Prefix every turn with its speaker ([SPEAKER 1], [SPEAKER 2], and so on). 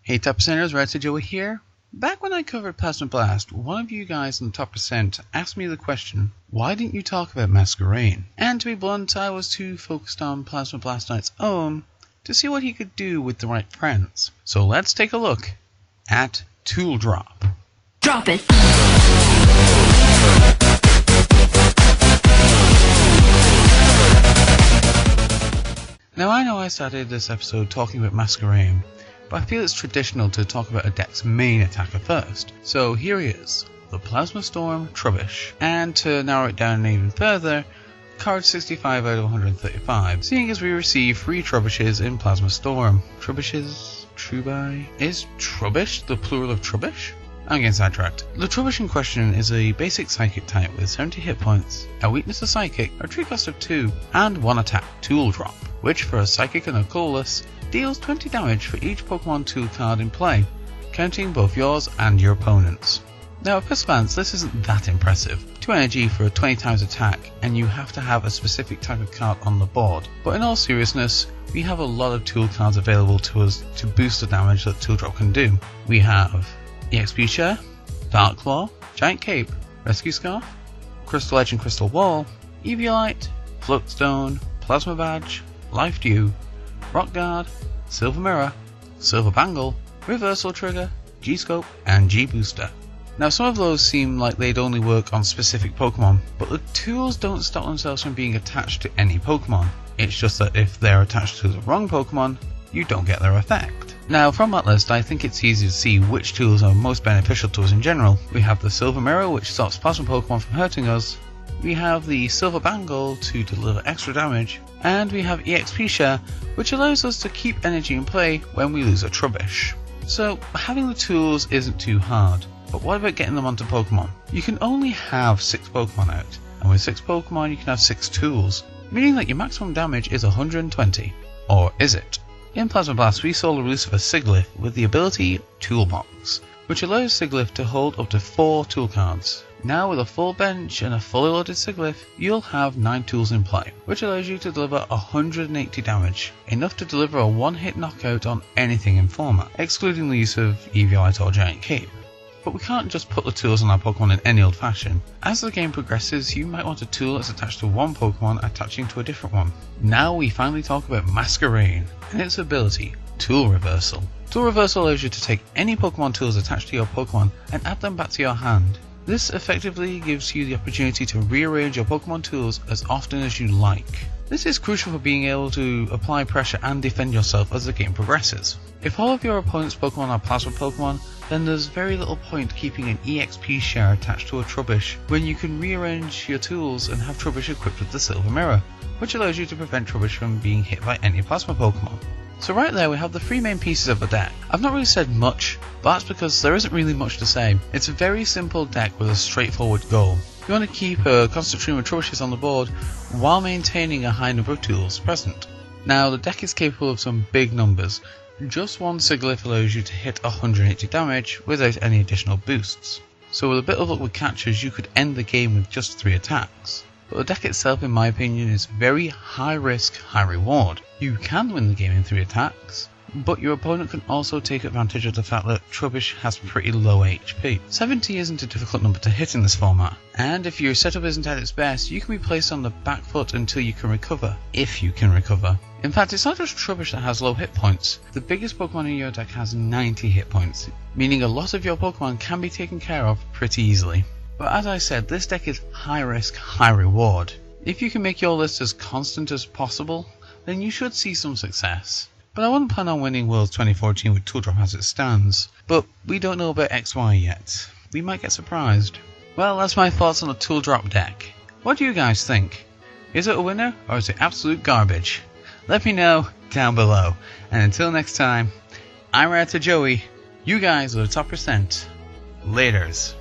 [SPEAKER 1] Hey top percenters, Red Joey here. Back when I covered Plasma Blast, one of you guys in the top percent asked me the question, why didn't you talk about Masquerain? And to be blunt, I was too focused on Plasma Blast on its own to see what he could do with the right friends. So let's take a look at Tool Drop.
[SPEAKER 2] Drop it!
[SPEAKER 1] Now I know I started this episode talking about Masquerain, but I feel it's traditional to talk about a deck's main attacker first. So here he is, the Plasma Storm Trubbbish. And to narrow it down even further, card 65 out of 135, seeing as we receive 3 Trubbishes in Plasma Storm. Trubbishes? Trubbi? Is Trubbish the plural of Trubbish? I'm getting sidetracked. The Trubbish in question is a basic psychic type with 70 hit points, a weakness to psychic, a tree cost of 2, and 1 attack, Tool Drop, which for a psychic and a colorless deals 20 damage for each Pokemon tool card in play, counting both yours and your opponent's. Now at first glance this isn't that impressive, 2 energy for a 20 times attack, and you have to have a specific type of card on the board, but in all seriousness, we have a lot of tool cards available to us to boost the damage that Tool Drop can do. We have EXP Share, Dark Claw, Giant Cape, Rescue Scarf, Crystal Edge and Crystal Wall, Eviolite, Floatstone, Plasma Badge, Life Dew, Rock Guard, Silver Mirror, Silver Bangle, Reversal Trigger, G-Scope, and G-Booster. Now some of those seem like they'd only work on specific Pokemon, but the tools don't stop themselves from being attached to any Pokemon. It's just that if they're attached to the wrong Pokemon, you don't get their effect. Now from that list I think it's easy to see which tools are most beneficial to us in general. We have the Silver Mirror, which stops Plasma Pokemon from hurting us. We have the Silver Bangle to deliver extra damage, and we have EXP Share, which allows us to keep energy in play when we lose a Trubbish. So having the tools isn't too hard, but what about getting them onto Pokemon? You can only have 6 Pokemon out, and with 6 Pokemon you can have 6 tools, meaning that your maximum damage is 120. Or is it? In Plasma Blast we saw the release of a Sigilyph with the ability Toolbox, which allows Sigilyph to hold up to 4 tool cards. Now with a full bench and a fully loaded Sigilyph, you'll have 9 tools in play, which allows you to deliver 180 damage, enough to deliver a one-hit knockout on anything in format, excluding the use of Eviolite or Giant Cape. But we can't just put the tools on our Pokemon in any old fashion. As the game progresses, you might want a tool that's attached to one Pokemon attaching to a different one. Now we finally talk about Masquerain and its ability, Tool Reversal. Tool Reversal allows you to take any Pokemon tools attached to your Pokemon and add them back to your hand. This effectively gives you the opportunity to rearrange your Pokemon tools as often as you like. This is crucial for being able to apply pressure and defend yourself as the game progresses. If all of your opponent's Pokemon are Plasma Pokemon, then there's very little point keeping an EXP Share attached to a Trubbish when you can rearrange your tools and have Trubbish equipped with the Silver Mirror, which allows you to prevent Trubbish from being hit by any Plasma Pokemon. So right there we have the 3 main pieces of the deck. I've not really said much, but that's because there isn't really much to say. It's a very simple deck with a straightforward goal. You want to keep a constant stream of Trubbishes on the board while maintaining a high number of tools present. Now the deck is capable of some big numbers. Just one Sigilyph allows you to hit 180 damage without any additional boosts. So with a bit of luck with catchers you could end the game with just 3 attacks. But the deck itself in my opinion is very high risk, high reward. You can win the game in 3 attacks, but your opponent can also take advantage of the fact that Trubbish has pretty low HP. 70 isn't a difficult number to hit in this format, and if your setup isn't at its best, you can be placed on the back foot until you can recover, if you can recover. In fact, it's not just Trubbish that has low hit points. The biggest Pokemon in your deck has 90 hit points, meaning a lot of your Pokemon can be taken care of pretty easily. But as I said, this deck is high risk, high reward. If you can make your list as constant as possible, then you should see some success. But I wouldn't plan on winning Worlds 2014 with Tool Drop as it stands. But we don't know about XY yet. We might get surprised. Well, that's my thoughts on the Tool Drop deck. What do you guys think? Is it a winner or is it absolute garbage? Let me know down below. And until next time, I'm Red Joey. You guys are the top percent. Laters.